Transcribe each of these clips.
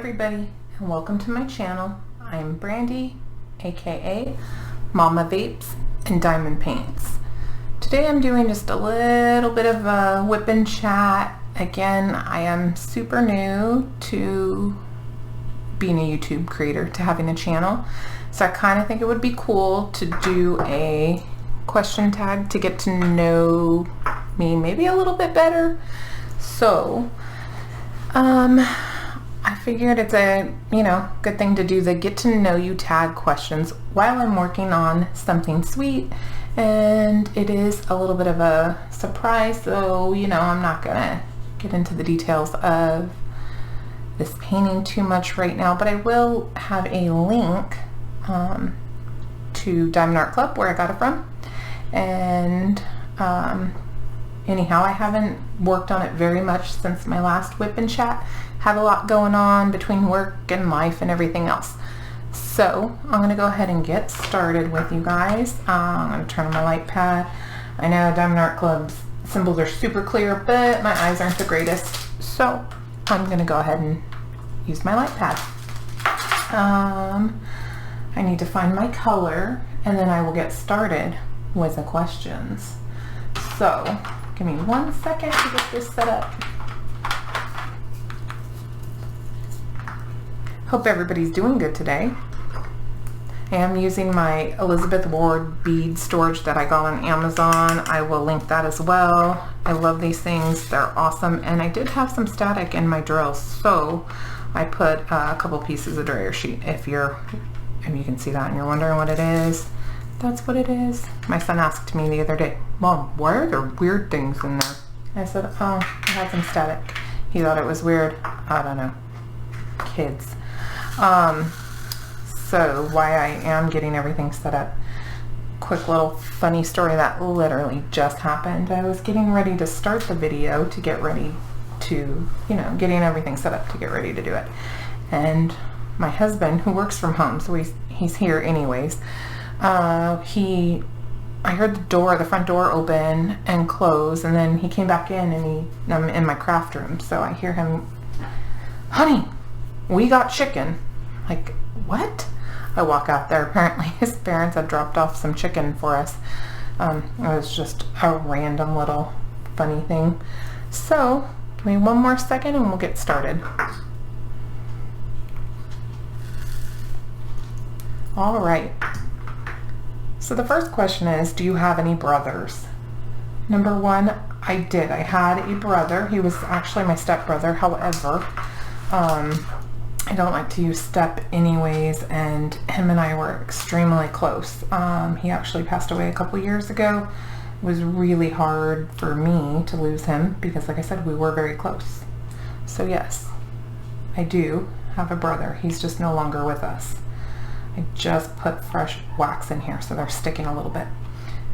everybody, and welcome to my channel. I'm Brandy, aka Mama Vapes and Diamond Paints. Today I'm doing just a little bit of a whip and chat. Again, I am super new to being a YouTube creator, to having a channel. So I kind of think it would be cool to do a question tag to get to know me maybe a little bit better. So, I figured it's a, good thing to do the get to know you tag questions while I'm working on something sweet, and it is a little bit of a surprise, so, I'm not gonna get into the details of this painting too much right now, but I will have a link to Diamond Art Club where I got it from, and anyhow, I haven't worked on it very much since my last whip and chat. Had a lot going on between work and life and everything else. So I'm going to go ahead and get started with you guys. I'm going to turn on my light pad. I know Diamond Art Club's symbols are super clear, but my eyes aren't the greatest. So I'm going to go ahead and use my light pad. I need to find my color, and then I will get started with the questions. So give me 1 second to get this set up. Hope everybody's doing good today. I am using my Elizabeth Ward bead storage that I got on Amazon. I will link that as well. I love these things. They're awesome. And I did have some static in my drills, so I put a couple pieces of dryer sheet. If you can see that and you're wondering what it is, that's what it is. My son asked me the other day, "Mom, why are there weird things in there?" I said, "Oh, I had some static." He thought it was weird. I don't know. Kids. So why I am getting everything set up. Quick little funny story that literally just happened. I was getting ready to start the video to get ready to, getting everything set up to get ready to do it. And my husband, who works from home, so he's here anyways, I heard the front door open and close, and then he came back in, and I'm in my craft room, so I hear him, "Honey, we got chicken." Like, what? I walk out there. Apparently his parents had dropped off some chicken for us. It was just a random little funny thing. So give me 1 more second and we'll get started. All right. So the first question is, do you have any brothers? Number 1, I did. I had a brother. He was actually my stepbrother. However, I don't like to use step anyways, and him and I were extremely close. He actually passed away a couple years ago. It was really hard for me to lose him because, like I said, we were very close. So yes, I do have a brother. He's just no longer with us. I just put fresh wax in here, so they're sticking a little bit.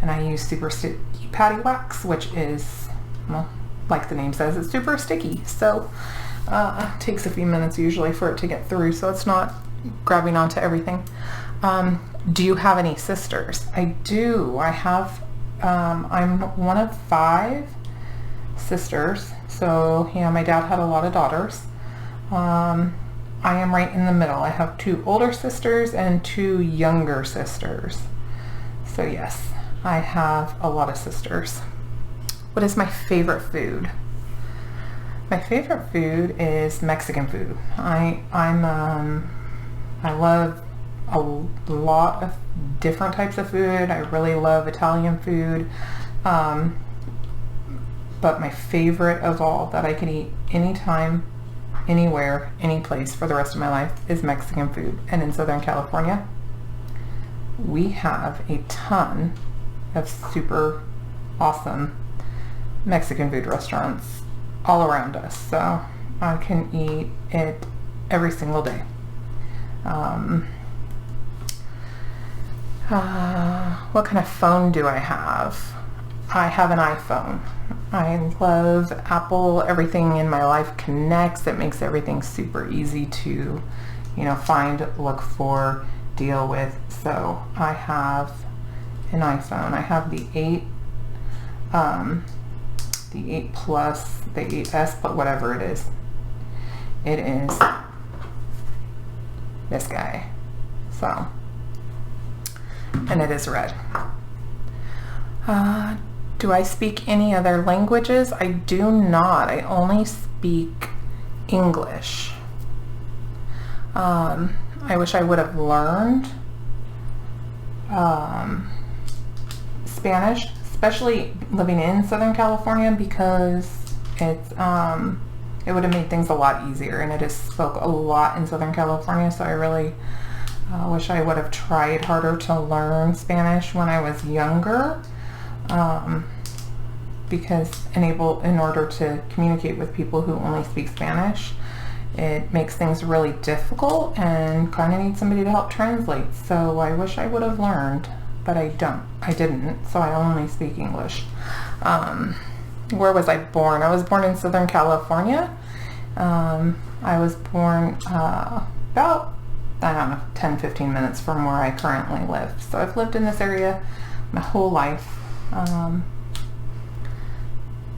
And I use super sticky Paddy wax, which is, well, like the name says, it's super sticky. So it takes a few minutes usually for it to get through, so it's not grabbing onto everything. Do you have any sisters? I do. I have, I'm one of 5 sisters. So, my dad had a lot of daughters. I am right in the middle. I have 2 older sisters and 2 younger sisters. So yes, I have a lot of sisters. What is my favorite food? My favorite food is Mexican food. I love a lot of different types of food. I really love Italian food. But my favorite of all that I can eat anytime, anywhere, any place for the rest of my life is Mexican food. And in Southern California, we have a ton of super awesome Mexican food restaurants all around us, so I can eat it every single day. What kind of phone do I have? I have an iPhone. I love Apple. Everything in my life connects. It makes everything super easy to, find, look for, deal with. So I have an iPhone. I have the 8 Plus, the 8S, but whatever it is. It is this guy. So, and it is red. Do I speak any other languages? I do not. I only speak English. I wish I would have learned Spanish, especially living in Southern California, because it's it would have made things a lot easier, and it is spoke a lot in Southern California, so I really wish I would have tried harder to learn Spanish when I was younger, because in order to communicate with people who only speak Spanish, it makes things really difficult and kind of need somebody to help translate. So I wish I would have learned, but I didn't, so I only speak English. Where was I born? I was born in Southern California. I was born about, I don't know, 10-15 minutes from where I currently live. So I've lived in this area my whole life.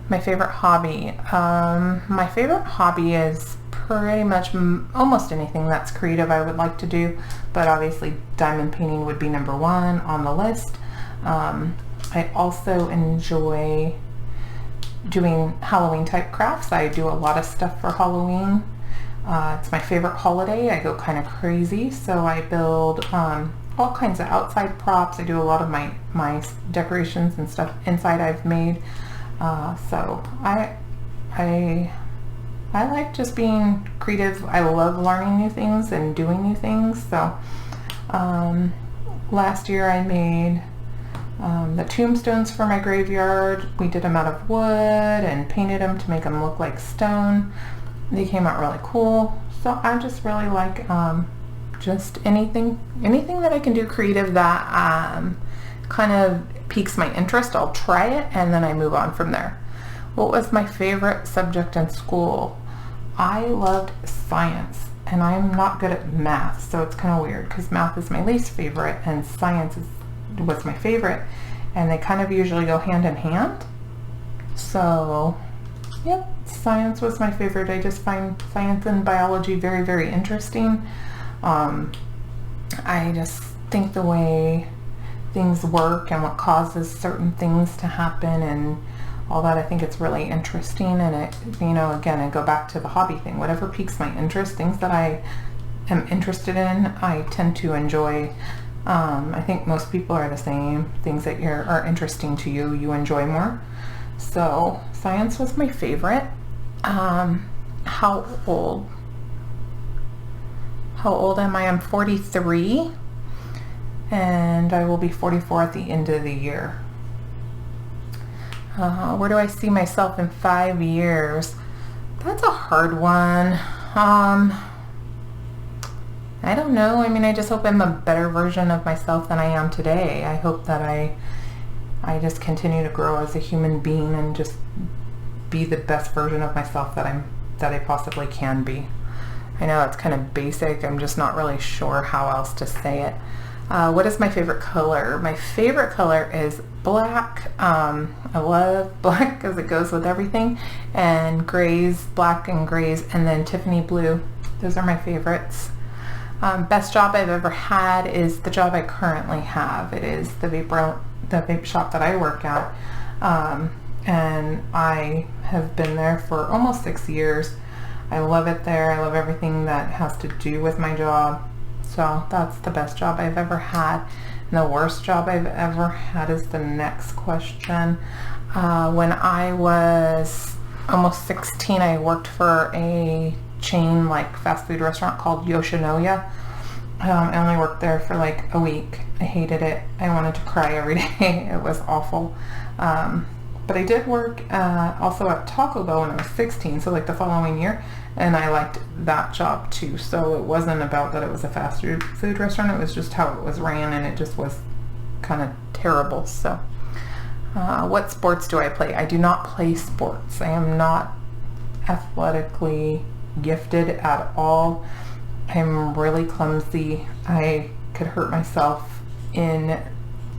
My favorite hobby. My favorite hobby is pretty much almost anything that's creative I would like to do, but obviously diamond painting would be number one on the list. I also enjoy doing Halloween type crafts. I do a lot of stuff for Halloween. It's my favorite holiday. I go kind of crazy, so I build all kinds of outside props. I do a lot of my decorations and stuff inside I've made. So I like just being creative. I love learning new things and doing new things. So last year I made the tombstones for my graveyard. We did them out of wood and painted them to make them look like stone. They came out really cool. So I just really like just anything that I can do creative that kind of piques my interest. I'll try it and then I move on from there. What was my favorite subject in school? I loved science, and I'm not good at math, so it's kind of weird because math is my least favorite and science was my favorite, and they kind of usually go hand in hand. So yep, science was my favorite. I just find science and biology very, very interesting. I just think the way things work and what causes certain things to happen and all that, I think it's really interesting. And it, again, I go back to the hobby thing. Whatever piques my interest, things that I am interested in, I tend to enjoy. I think most people are the same. Things that are interesting to you, you enjoy more. So science was my favorite. How old am I? I'm 43, and I will be 44 at the end of the year. Where do I see myself in 5 years? That's a hard one. I don't know. I mean, I just hope I'm a better version of myself than I am today. I hope that I just continue to grow as a human being and just be the best version of myself that I possibly can be. I know it's kind of basic. I'm just not really sure how else to say it. What is my favorite color? My favorite color is black. I love black because it goes with everything, and grays, black and grays, and then Tiffany blue. Those are my favorites. Best job I've ever had is the job I currently have. It is the vape shop that I work at, and I have been there for almost 6 years. I love it there. I love everything that has to do with my job. So that's the best job I've ever had. And the worst job I've ever had is the next question. When I was almost 16, I worked for a chain like fast food restaurant called Yoshinoya. I only worked there for like a week. I hated it. I wanted to cry every day. It was awful. But I did work also at Taco Bell when I was 16, so like the following year, and I liked that job too. So it wasn't about that it was a fast food restaurant, it was just how it was ran, and it just was kind of terrible. So what sports do I play? I do not play sports. I am not athletically gifted at all. I'm really clumsy. I could hurt myself in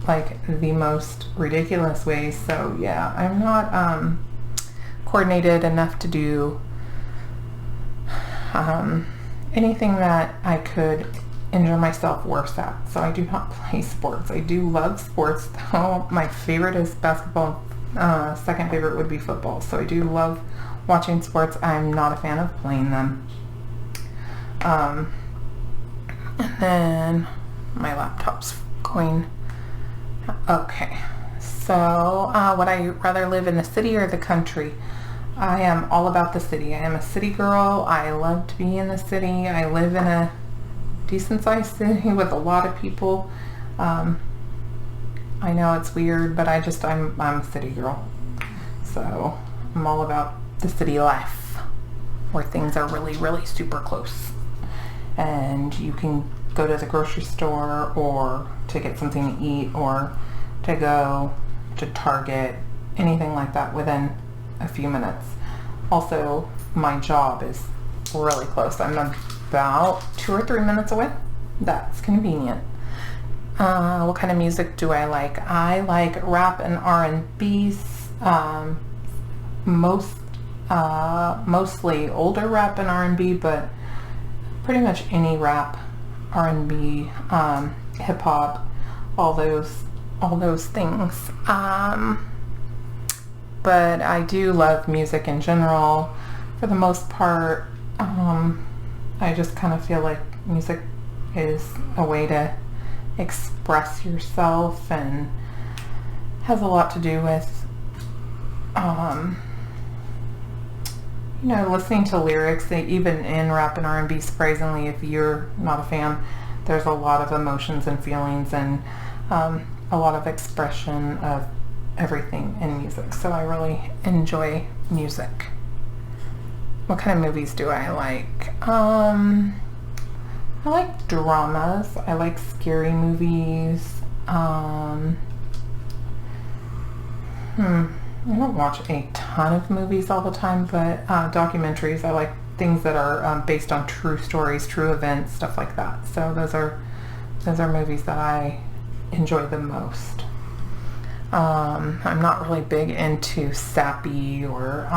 like the most ridiculous ways. So yeah, I'm not coordinated enough to do anything that I could injure myself worse at. So I do not play sports. I do love sports though. My favorite is basketball. Second favorite would be football. So I do love watching sports. I'm not a fan of playing them. And then my laptop's going. Okay. So would I rather live in the city or the country? I am all about the city. I am a city girl. I love to be in the city. I live in a decent sized city with a lot of people. I know it's weird, but I'm a city girl. So I'm all about the city life where things are really, really super close. And you can go to the grocery store or to get something to eat or to go to Target, anything like that within a few minutes. Also, my job is really close. I'm about 2 or 3 minutes away. That's convenient. What kind of music do I like? I like rap and R&B, mostly older rap and R&B, but pretty much any rap, R&B, hip hop, all those things. But I do love music in general. For the most part, I just kind of feel like music is a way to express yourself and has a lot to do with, listening to lyrics. Even in rap and R&B, surprisingly, if you're not a fan, there's a lot of emotions and feelings and a lot of expression of everything in music. So I really enjoy music. What kind of movies do I like? I like dramas. I like scary movies. I don't watch a ton of movies all the time, but documentaries. I like things that are based on true stories, true events, stuff like that. So those are movies that I enjoy the most. I'm not really big into sappy or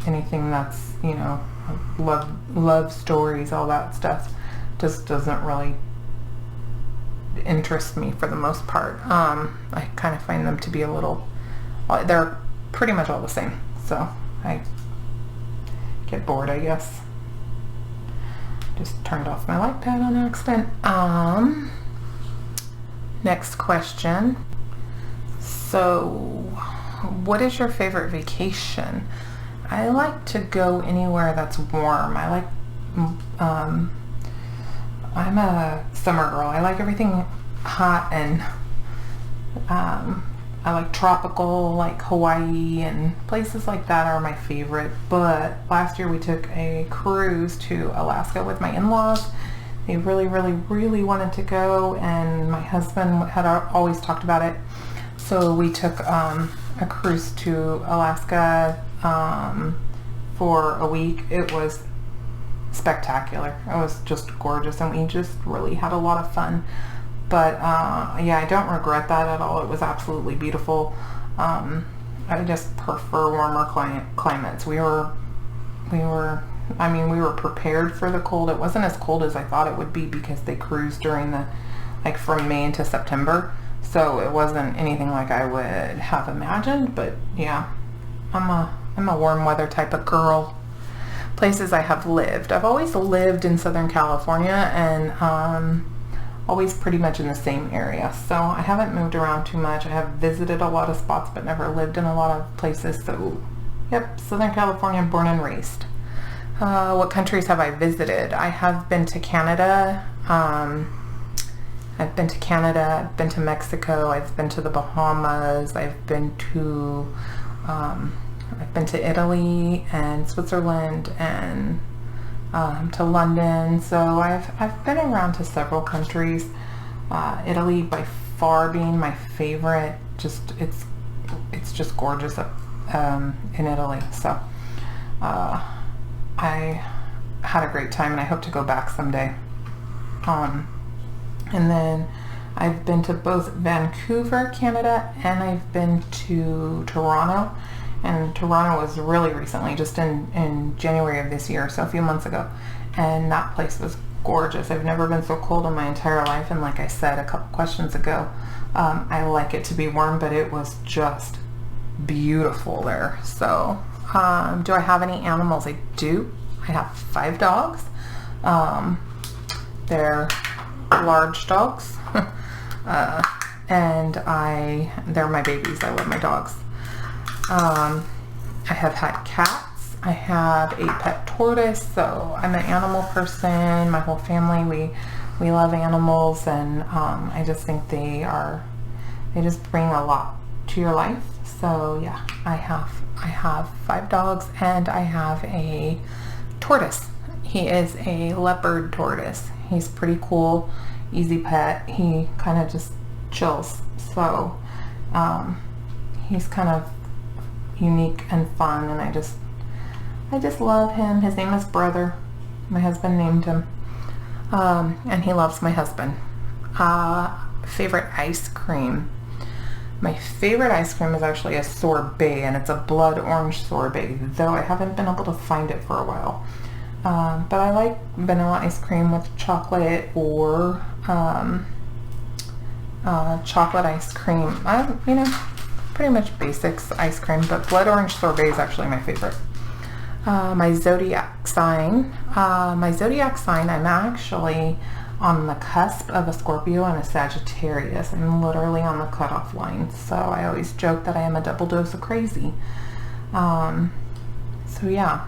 anything that's, love stories, all that stuff just doesn't really interest me for the most part. I kind of find them to be they're pretty much all the same, so I get bored, I guess. Just turned off my light pad on accident. Next question. So, what is your favorite vacation? I like to go anywhere that's warm. I'm a summer girl. I like everything hot, and I like tropical, like Hawaii and places like that are my favorite. But last year we took a cruise to Alaska with my in-laws. They really, really, really wanted to go, and my husband had always talked about it. So we took a cruise to Alaska for a week. It was spectacular. It was just gorgeous, and we just really had a lot of fun. But yeah, I don't regret that at all. It was absolutely beautiful. I just prefer warmer climates. We were prepared for the cold. It wasn't as cold as I thought it would be because they cruised during from May into September. So it wasn't anything like I would have imagined, but yeah, I'm a warm weather type of girl. Places I have lived. I've always lived in Southern California, and always pretty much in the same area. So I haven't moved around too much. I have visited a lot of spots, but never lived in a lot of places. So yep, Southern California, born and raised. What countries have I visited? I have been to Canada. I've been to Mexico, I've been to the Bahamas, I've been to Italy and Switzerland and to London. So I've been around to several countries. Italy by far being my favorite. It's just gorgeous in Italy. So I had a great time, and I hope to go back someday. And then I've been to both Vancouver, Canada, and I've been to Toronto. And Toronto was really recently, just in January of this year, so a few months ago. And that place was gorgeous. I've never been so cold in my entire life, and like I said a couple questions ago, I like it to be warm, but it was just beautiful there. So do I have any animals? I do. I have 5 dogs. They're large dogs. And they're my babies. I love my dogs. I have had cats. I have a pet tortoise, so I'm an animal person. My whole family, we love animals, and I just think they just bring a lot to your life. So yeah, I have 5 dogs, and I have a tortoise. He is a leopard tortoise. He's pretty cool, easy pet. He kind of just chills. So he's kind of unique and fun, and I just love him. His name is Brother. My husband named him, and he loves my husband. Favorite ice cream. My favorite ice cream is actually a sorbet, and it's a blood orange sorbet, though I haven't been able to find it for a while. But I like vanilla ice cream with chocolate, or chocolate ice cream. You know, pretty much basics ice cream, but blood orange sorbet is actually my favorite. My zodiac sign. I'm actually on the cusp of a Scorpio and a Sagittarius. I'm literally on the cutoff line, so I always joke that I am a double dose of crazy. So yeah,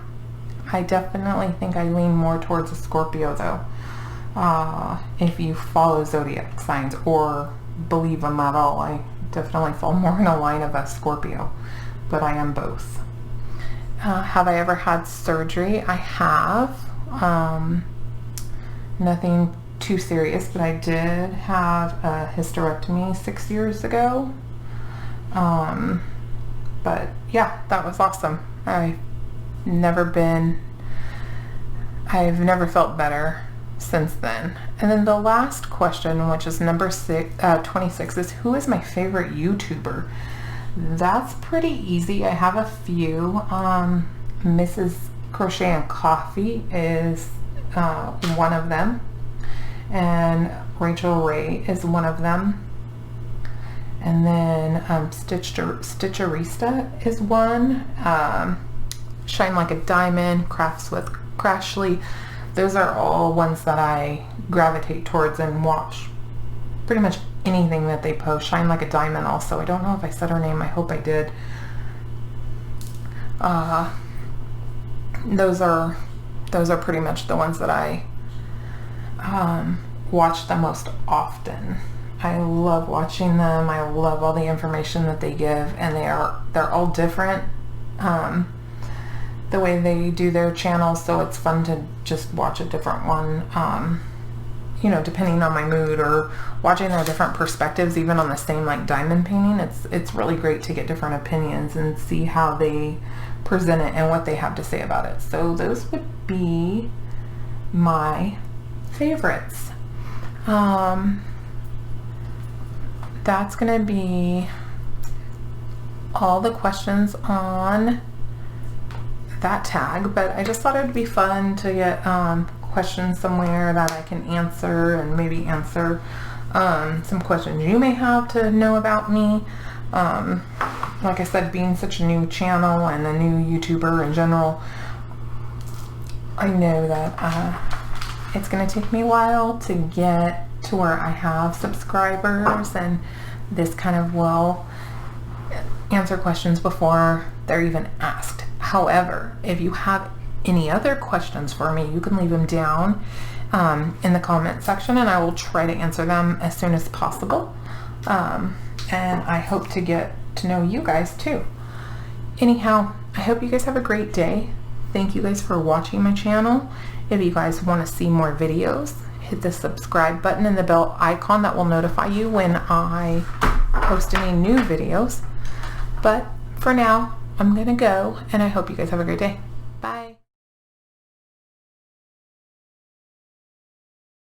I definitely think I lean more towards a Scorpio, though. If you follow zodiac signs or believe them at all, I definitely fall more in a line of a Scorpio, but I am both. Have I ever had surgery? I have. Nothing too serious, but I did have a hysterectomy 6 years ago. But yeah, that was awesome. I've never felt better since then. And then the last question, which is number 26, is who is my favorite YouTuber? That's pretty easy. I have a few. Mrs. Crochet and Coffee is one of them, and Rachel Ray is one of them, and then Stitcherista is one. Shine Like a Diamond, Crafts with Crashly. Those are all ones that I gravitate towards and watch pretty much anything that they post. Shine Like a Diamond also. I don't know if I said her name. I hope I did. Those are pretty much the ones that I watch the most often. I love watching them. I love all the information that they give, and they're all different. The way they do their channels, so it's fun to just watch a different one, you know, depending on my mood, or watching their different perspectives, even on the same like diamond painting. It's really great to get different opinions and see how they present it and what they have to say about it. So those would be my favorites. That's gonna be all the questions on that tag, but I just thought it would be fun to get questions somewhere that I can answer, and maybe answer some questions you may have to know about me. Like I said, being such a new channel and a new YouTuber in general, I know that it's going to take me a while to get to where I have subscribers, and this kind of will answer questions before they're even asked. However, if you have any other questions for me, you can leave them down in the comment section, and I will try to answer them as soon as possible. And I hope to get to know you guys too. Anyhow, I hope you guys have a great day. Thank you guys for watching my channel. If you guys want to see more videos, hit the subscribe button and the bell icon. That will notify you when I post any new videos. But for now, I'm gonna go, and I hope you guys have a great day.